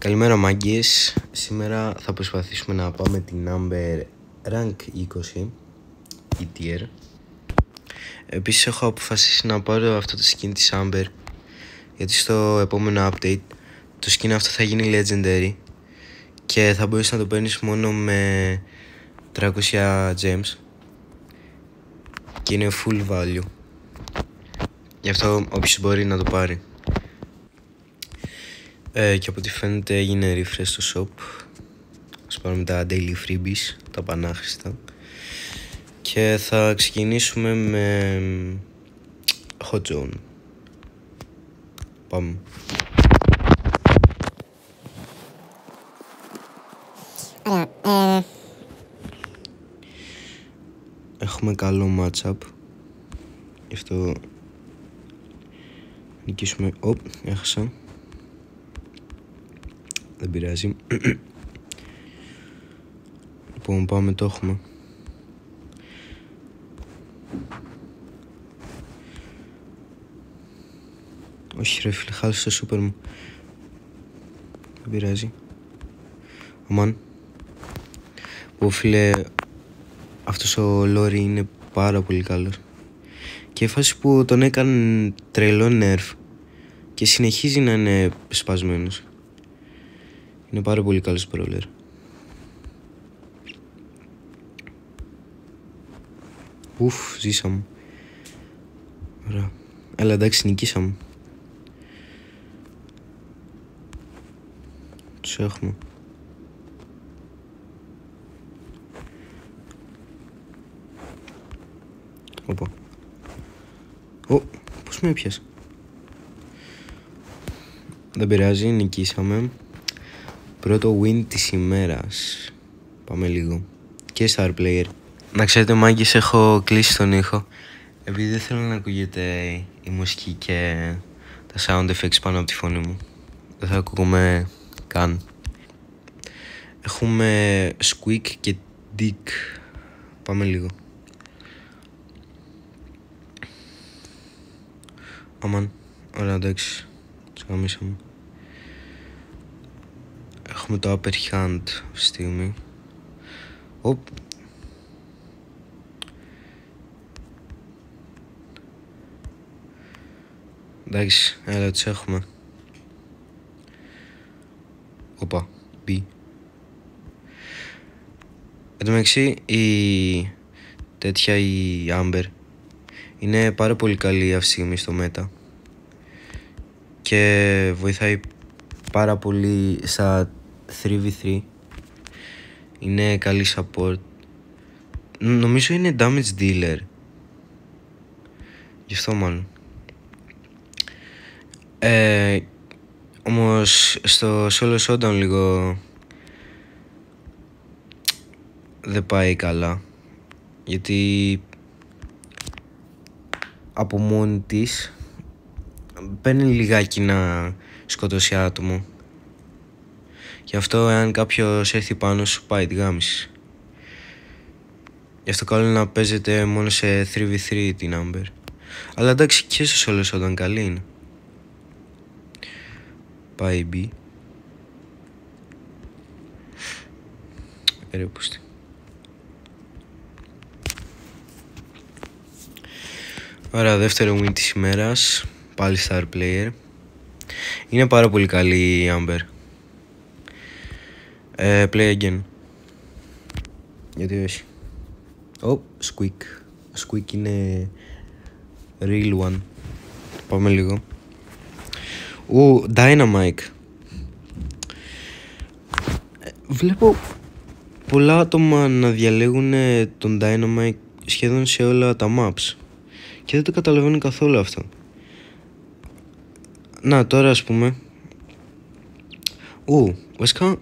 Καλημέρα μάγκες. Σήμερα θα προσπαθήσουμε να πάμε την Amber Rank 20 η tier. Επίσης έχω αποφασίσει να πάρω αυτό το skin της Amber, γιατί στο επόμενο update το skin αυτό θα γίνει legendary και θα μπορείς να το παίρνεις μόνο με 300 gems και είναι full value. Γι' αυτό όποιος μπορεί να το πάρει. Και από ό,τι φαίνεται έγινε refresh στο shop. Ας πάρουμε τα daily freebies, τα πανάχρηστα. Και θα ξεκινήσουμε με hot zone. Πάμε. Έχουμε καλό matchup. Γι' αυτό νικήσουμε. Έχασα. Δεν πειράζει. Λοιπόν, πάμε, το έχουμε. Όχι ρε φίλε, χάλασε το σούπερ μου. Δεν πειράζει. Αμάν. Πω φίλε, αυτός ο Λόρι είναι πάρα πολύ καλός. Και η φάση που τον έκανε τρελό nerf και συνεχίζει να είναι σπασμένος. Είναι πάρα πολύ καλός brawler. Ουφ, ζήσαμε. Ωραία. Έλα εντάξει, νικήσαμε. Τους έχουμε. Οπα. Πώς με έπιασε. Δεν πειράζει, νικήσαμε. Πρώτο win της ημέρας. Πάμε λίγο. Και star player. Να ξέρετε μάγκες, έχω κλείσει τον ήχο επειδή δεν θέλω να ακούγεται η μουσική και τα sound effects πάνω από τη φωνή μου. Δεν θα ακούγομαι καν. Έχουμε squeak και dick. Πάμε λίγο. Αμάν. Ωραία, εντάξει. Τους γαμίσαμε. Έχουμε το upper hand αυτή τη στιγμή. Εντάξει, έλα τους έχουμε. Οπα, B. Εν τω μεταξύ η Amber είναι πάρα πολύ καλή αυτή τη στιγμή στο μέτα και βοηθάει πάρα πολύ στα 3v3. Είναι καλή support. Νομίζω είναι damage dealer. Γι' αυτό μάλλον. Όμως στο solo showdown λίγο δεν πάει καλά, γιατί από μόνη της παίρνει λιγάκι να σκοτώσει άτομο. Γι' αυτό εάν κάποιος έρθει πάνω σου πάει τη γάμιση. Γι' αυτό καλό είναι να παίζετε μόνο σε 3v3 την Amber. Αλλά εντάξει, και στο solo showdown καλή είναι. Πάει B. Ερεπούστη. Ωραία, δεύτερο win της ημέρας. Πάλι star player. Είναι πάρα πολύ καλή η Amber. Play again. Γιατί όχι. Squeak. Squeak είναι real one. Πάμε λίγο. Dynamite. Βλέπω πολλά άτομα να διαλέγουν τον Dynamite σχεδόν σε όλα τα maps και δεν το καταλαβαίνω καθόλου αυτό. Να τώρα ας πούμε. Βασικά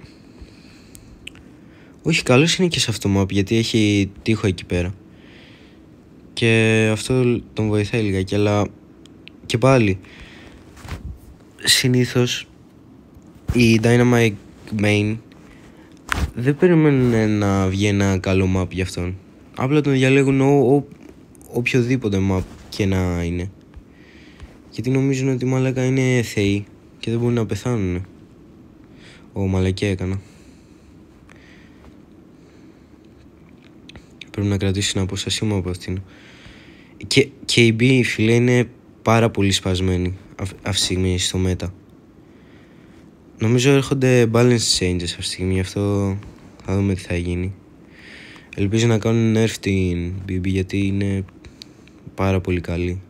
όχι, καλός είναι και σε αυτό το map γιατί έχει τείχο εκεί πέρα και αυτό τον βοηθάει λιγάκι, αλλά και πάλι συνήθως οι Dynamite main δεν περιμένουν να βγει ένα καλό map για αυτόν. Απλά τον διαλέγουν οποιοδήποτε map και να είναι. Γιατί νομίζουν ότι μαλάκα είναι θεοί και δεν μπορούν να πεθάνουν. μαλακία έκανα. Πρέπει να κρατήσω την απόστασή μου από αυτήν. Και η KB, φίλε, είναι πάρα πολύ σπασμένη αυτή τη στιγμή στο μέτα. Νομίζω έρχονται balance changes αυτή τη στιγμή, γι' αυτό θα δούμε τι θα γίνει. Ελπίζω να κάνουν nerf την BB γιατί είναι πάρα πολύ καλή.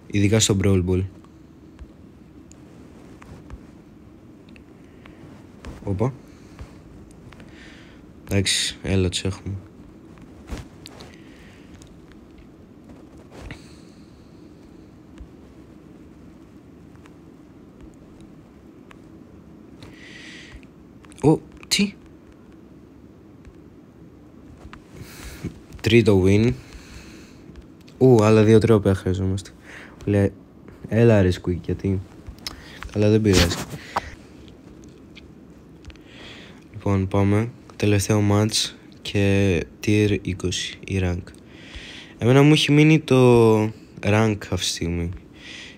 Ειδικά στο Brawl Ball. Όπα. Εντάξει, έλα τους έχουμε. Τι? Τρίτο win. Άλλα 2 τρόπια χρειαζόμαστε. Λέει, έλα ρε Squeak, γιατί... Αλλά δεν πειράζει. Λοιπόν, πάμε. Τελευταίο match και tier 20 η rank. Εμένα μου έχει μείνει το rank αυτή τη στιγμή.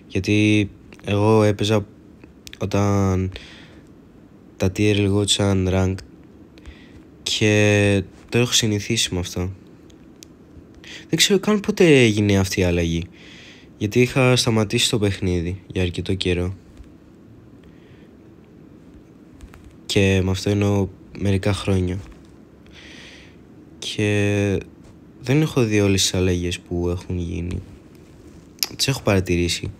Γιατί εγώ έπαιζα όταν τα tier λεγόταν rank και το έχω συνηθίσει με αυτό. Δεν ξέρω καν πότε έγινε αυτή η αλλαγή, γιατί είχα σταματήσει το παιχνίδι για αρκετό καιρό. Και με αυτό εννοώ μερικά χρόνια. Και δεν έχω δει όλες τις αλλαγές που έχουν γίνει. Τις έχω παρατηρήσει.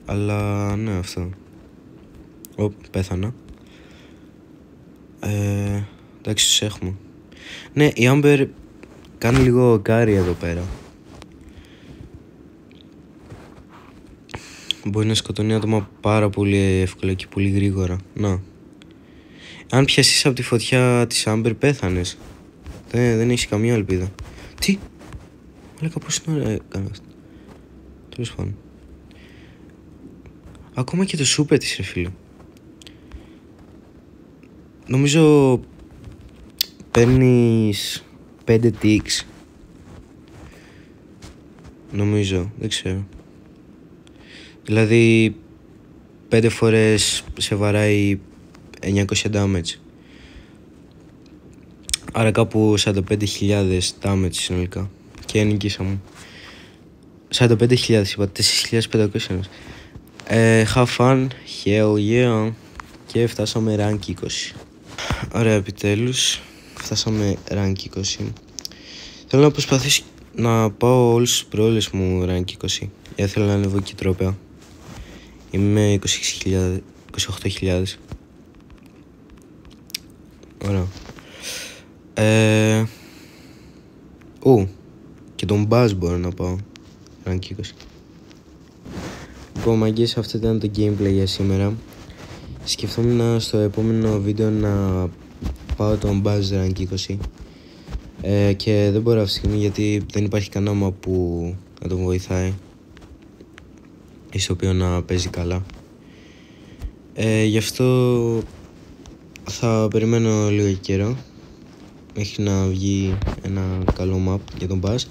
Αλλά ναι, αυτό. Πέθανα. Εντάξει, τους έχουμε. Ναι, η Amber κάνει λίγο κάρι εδώ πέρα. Μπορεί να σκοτώνει άτομα πάρα πολύ εύκολα και πολύ γρήγορα. Να. Αν πιάσεις από τη φωτιά της Amber, πέθανες. Δεν έχεις καμία ελπίδα. Τι? Λέγα πώς είναι ωραία έκανα αυτό. Τέλος πάντων. Ακόμα και το σούπερ της, ρε φίλε. Νομίζω παίρνεις 5 ticks. Νομίζω, δεν ξέρω. Δηλαδή 5 φορές σε βαράει 900 damage. Άρα κάπου 45.000 damage συνολικά. Και νικήσαμε. 45.000 είπα, 4.500. Have fun, hell yeah. Και φτάσαμε rank 20. Ωραία, επιτέλους φτάσαμε rank 20. Θέλω να προσπαθήσω να πάω όλους τους προόλες μου rank 20. Γιατί θέλω να ανέβω και τρόπαια. Είμαι 28.000. Ωραία. Και τον Buzz μπορώ να πάω rank 20. Λοιπόν, μαγκές, αυτό ήταν το gameplay για σήμερα. Σκεφτόμουν στο επόμενο βίντεο να πάω τον Buzz rank 20. Και δεν μπορώ αυτή τη στιγμή γιατί δεν υπάρχει κανένα map που να τον βοηθάει ή στο οποίο να παίζει καλά. Γι' αυτό θα περιμένω λίγο καιρό μέχρι να βγει ένα καλό map για τον Buzz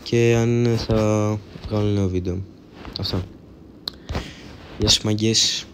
και αν θα κάνω νέο βίντεο. Αυτά. Γεια σας μαγκές.